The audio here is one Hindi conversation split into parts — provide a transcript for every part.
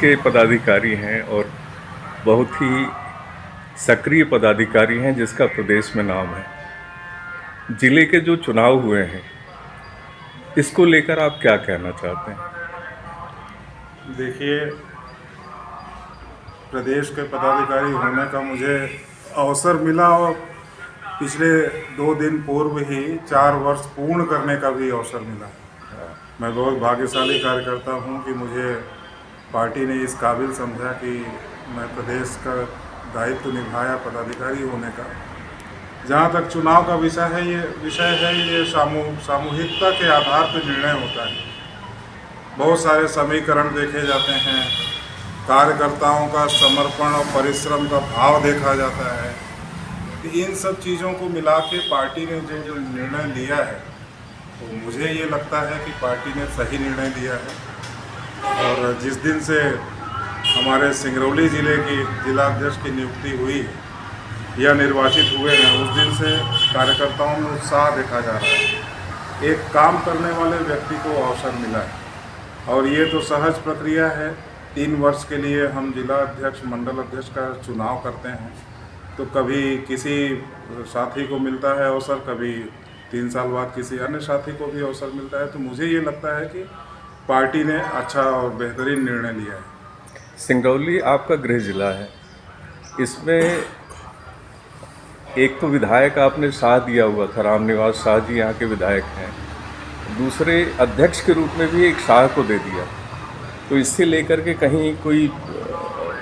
के पदाधिकारी हैं और बहुत ही सक्रिय पदाधिकारी हैं जिसका प्रदेश में नाम है। जिले के जो चुनाव हुए हैं, इसको लेकर आप क्या कहना चाहते हैं? देखिए, प्रदेश के पदाधिकारी होने का मुझे अवसर मिला और पिछले 2 दिन पूर्व ही 4 वर्ष पूर्ण करने का भी अवसर मिला। मैं बहुत भाग्यशाली कार्यकर्ता हूं कि मुझे पार्टी ने इस काबिल समझा कि मैं प्रदेश का दायित्व निभाया पदाधिकारी होने का। जहां तक चुनाव का विषय है ये सामूहिकता के आधार पर निर्णय होता है। बहुत सारे समीकरण देखे जाते हैं, कार्यकर्ताओं का समर्पण और परिश्रम का भाव देखा जाता है। तो इन सब चीज़ों को मिला के पार्टी ने जो निर्णय लिया है, तो मुझे ये लगता है कि पार्टी ने सही निर्णय लिया है। और जिस दिन से हमारे सिंगरौली ज़िले की जिलाध्यक्ष की नियुक्ति हुई या निर्वाचित हुए हैं, उस दिन से कार्यकर्ताओं में उत्साह देखा जा रहा है। एक काम करने वाले व्यक्ति को अवसर मिला है और ये तो सहज प्रक्रिया है। 3 वर्ष के लिए हम जिला अध्यक्ष, मंडल अध्यक्ष का चुनाव करते हैं, तो कभी किसी साथी को मिलता है अवसर, कभी 3 साल बाद किसी अन्य साथी को भी अवसर मिलता है। तो मुझे ये लगता है कि पार्टी ने अच्छा और बेहतरीन निर्णय लिया है। सिंगरौली आपका गृह जिला है, इसमें एक तो विधायक आपने शाह दिया हुआ था, रामनिवास शाह जी यहाँ के विधायक हैं, दूसरे अध्यक्ष के रूप में भी एक शाह को दे दिया। तो इससे लेकर के कहीं कोई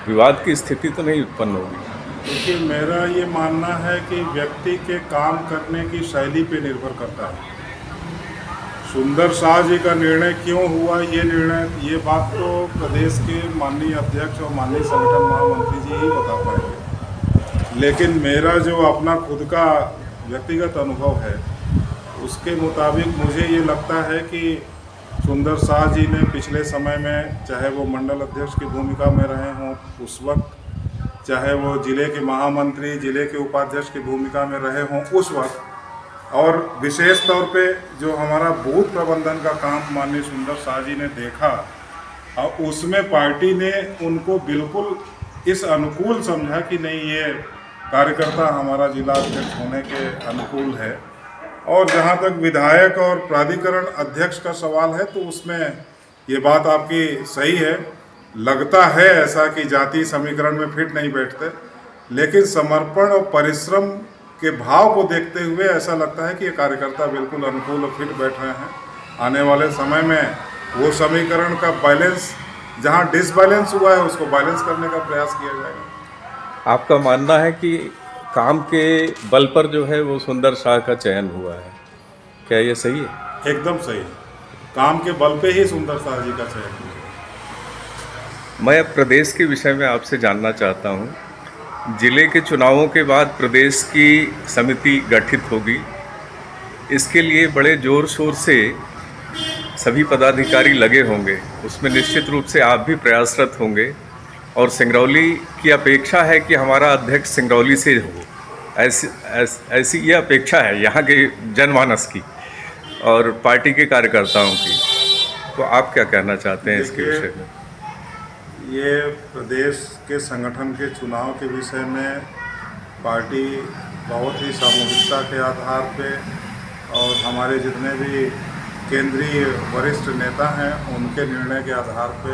विवाद की स्थिति तो नहीं उत्पन्न होगी? देखिए, मेरा ये मानना है कि व्यक्ति के काम करने की शैली पे निर्भर करता है। सुंदर शाह जी का निर्णय क्यों हुआ, ये बात तो प्रदेश के माननीय अध्यक्ष और माननीय संगठन महामंत्री जी ही बता पाएंगे। लेकिन मेरा जो अपना खुद का व्यक्तिगत अनुभव है, उसके मुताबिक मुझे ये लगता है कि सुंदर शाह जी ने पिछले समय में, चाहे वो मंडल अध्यक्ष की भूमिका में रहे हों उस वक्त, चाहे वो जिले के महामंत्री, जिले के उपाध्यक्ष की भूमिका में रहे हों उस वक्त, और विशेष तौर पे जो हमारा बूथ प्रबंधन का काम माननीय सुंदर शाह जी ने देखा, और उसमें पार्टी ने उनको बिल्कुल इस अनुकूल समझा कि नहीं, ये कार्यकर्ता हमारा जिला अध्यक्ष होने के अनुकूल है। और जहाँ तक विधायक और प्राधिकरण अध्यक्ष का सवाल है, तो उसमें ये बात आपकी सही है। लगता है ऐसा कि जाति समीकरण में फिट नहीं बैठते, लेकिन समर्पण और परिश्रम के भाव को देखते हुए ऐसा लगता है कि ये कार्यकर्ता बिल्कुल अनुकूल और फिट बैठ रहे हैं। आने वाले समय में वो समीकरण का बैलेंस, जहाँ डिसबैलेंस हुआ है, उसको बैलेंस करने का प्रयास किया जाएगा। आपका मानना है कि काम के बल पर जो है वो सुंदर शाह का चयन हुआ है, क्या ये सही है? एकदम सही है, काम के बल पे ही सुंदर शाह जी का चयन हुआ। मैं अब प्रदेश के विषय में आपसे जानना चाहता हूँ। जिले के चुनावों के बाद प्रदेश की समिति गठित होगी, इसके लिए बड़े ज़ोर शोर से सभी पदाधिकारी लगे होंगे, उसमें निश्चित रूप से आप भी प्रयासरत होंगे और सिंगरौली की अपेक्षा है कि हमारा अध्यक्ष सिंगरौली से हो, ऐसी ये अपेक्षा है यहाँ के जनमानस की और पार्टी के कार्यकर्ताओं की। तो आप क्या कहना चाहते हैं इसके विषय में? ये प्रदेश के संगठन के चुनाव के विषय में पार्टी बहुत ही सामूहिकता के आधार पे और हमारे जितने भी केंद्रीय वरिष्ठ नेता हैं उनके निर्णय के आधार पे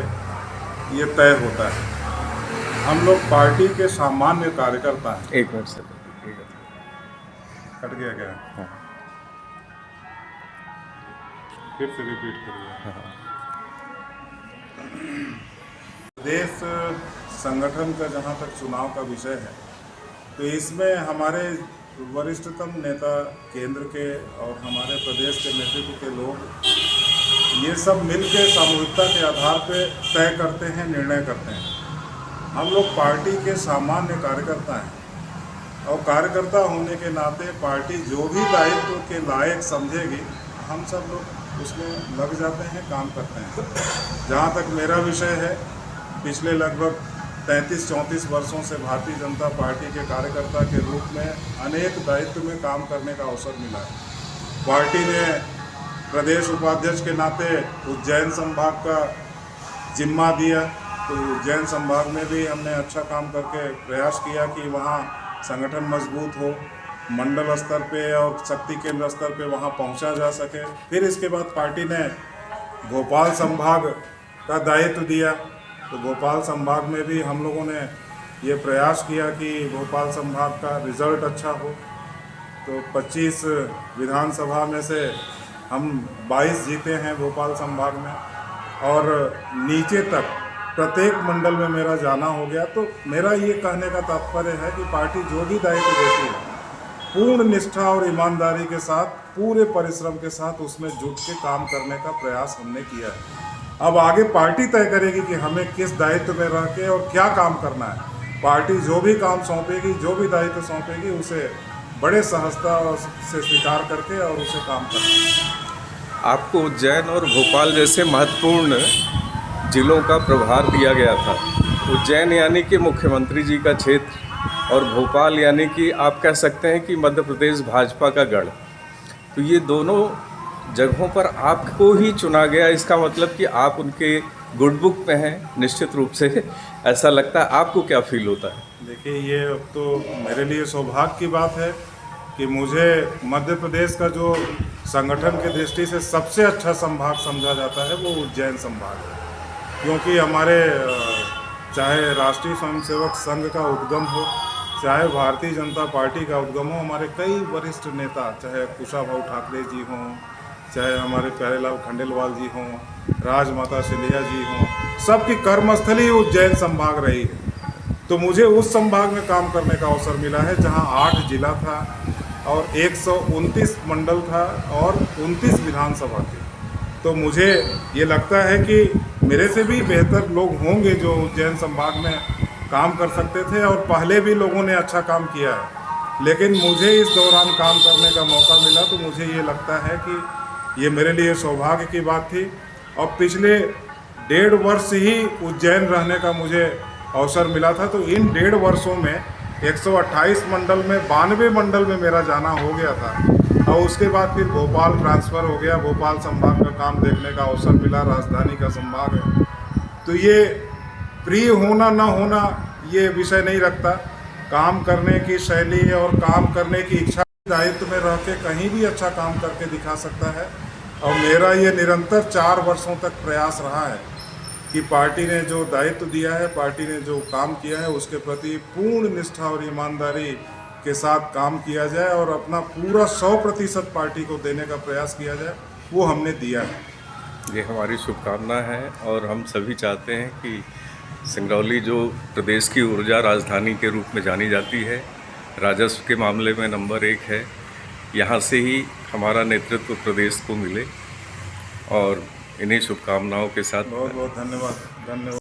ये तय होता है। हम लोग पार्टी के सामान्य कार्यकर्ता हैं। एक मिनट से कट गया क्या? हाँ। फिर से रिपीट करिए। हाँ। देश संगठन का जहाँ तक चुनाव का विषय है, तो इसमें हमारे वरिष्ठतम नेता केंद्र के और हमारे प्रदेश के नेतृत्व के लोग ये सब मिलकर सामूहिकता के आधार पर तय करते हैं, निर्णय करते हैं। हम लोग पार्टी के सामान्य कार्यकर्ता हैं और कार्यकर्ता होने के नाते पार्टी जो भी दायित्व के लायक समझेगी, हम सब लोग उसमें लग जाते हैं, काम करते हैं। जहाँ तक मेरा विषय है, पिछले लगभग 33-34 वर्षों से भारतीय जनता पार्टी के कार्यकर्ता के रूप में अनेक दायित्व में काम करने का अवसर मिला है। पार्टी ने प्रदेश उपाध्यक्ष के नाते उज्जैन संभाग का जिम्मा दिया, तो उज्जैन संभाग में भी हमने अच्छा काम करके प्रयास किया कि वहाँ संगठन मजबूत हो, मंडल स्तर पे और शक्ति केंद्र स्तर पे वहाँ पहुँचा जा सके। फिर इसके बाद पार्टी ने भोपाल संभाग का दायित्व दिया, तो भोपाल संभाग में भी हम लोगों ने ये प्रयास किया कि भोपाल संभाग का रिज़ल्ट अच्छा हो। तो 25 विधानसभा में से हम 22 जीते हैं भोपाल संभाग में, और नीचे तक प्रत्येक मंडल में मेरा जाना हो गया। तो मेरा ये कहने का तात्पर्य है कि पार्टी जो भी दायित्व देती है, पूर्ण निष्ठा और ईमानदारी के साथ, पूरे परिश्रम के साथ उसमें जुट के काम करने का प्रयास हमने किया है। अब आगे पार्टी तय करेगी कि हमें किस दायित्व में रह के और क्या काम करना है। पार्टी जो भी काम सौंपेगी, जो भी दायित्व सौंपेगी, उसे बड़े सहजता से स्वीकार करके और उसे काम करना है। आपको उज्जैन और भोपाल जैसे महत्वपूर्ण जिलों का प्रभार दिया गया था। उज्जैन यानी कि मुख्यमंत्री जी का क्षेत्र, और भोपाल यानी कि आप कह सकते हैं कि मध्य प्रदेश भाजपा का गढ़। तो ये दोनों जगहों पर आपको ही चुना गया, इसका मतलब कि आप उनके गुड बुक में हैं निश्चित रूप से, ऐसा लगता है। आपको क्या फील होता है? देखिए, ये अब तो मेरे लिए सौभाग्य की बात है कि मुझे मध्य प्रदेश का जो संगठन की दृष्टि से सबसे अच्छा संभाग समझा जाता है वो उज्जैन संभाग है। क्योंकि हमारे चाहे राष्ट्रीय स्वयंसेवक संघ का उद्गम हो, चाहे भारतीय जनता पार्टी का उद्गम हो, हमारे कई वरिष्ठ नेता, चाहे कुशाभाऊ ठाकरे जी हों, चाहे हमारे प्यारेलाल खंडेलवाल जी हों, राजमाता सिंधिया जी हों, सबकी कर्मस्थली उज्जैन संभाग रही है। तो मुझे उस संभाग में काम करने का अवसर मिला है जहां 8 जिला था और 129 मंडल था और 29 विधानसभा थी। तो मुझे ये लगता है कि मेरे से भी बेहतर लोग होंगे जो उज्जैन संभाग में काम कर सकते थे, और पहले भी लोगों ने अच्छा काम किया है। लेकिन मुझे इस दौरान काम करने का मौका मिला, तो मुझे ये लगता है कि ये मेरे लिए सौभाग्य की बात थी। और पिछले 1.5 वर्ष ही उज्जैन रहने का मुझे अवसर मिला था। तो इन 1.5 वर्षों में 128 मंडल में 92 मंडल में मेरा जाना हो गया था, और उसके बाद फिर भोपाल ट्रांसफ़र हो गया। भोपाल संभाग का काम देखने का अवसर मिला, राजधानी का संभाग है। तो ये प्रिय होना ना होना ये विषय नहीं रखता, काम करने की शैली और काम करने की इच्छा, दायित्व में रह के कहीं भी अच्छा काम करके दिखा सकता है। और मेरा ये निरंतर 4 वर्षों तक प्रयास रहा है कि पार्टी ने जो दायित्व दिया है, पार्टी ने जो काम किया है, उसके प्रति पूर्ण निष्ठा और ईमानदारी के साथ काम किया जाए और अपना पूरा 100% पार्टी को देने का प्रयास किया जाए। वो हमने दिया है। ये हमारी शुभकामना है, और हम सभी चाहते हैं कि सिंगरौली जो प्रदेश की ऊर्जा राजधानी के रूप में जानी जाती है, राजस्व के मामले में नंबर 1 है, यहाँ से ही हमारा नेतृत्व प्रदेश को मिले। और इन्हीं शुभकामनाओं के साथ बहुत बहुत धन्यवाद।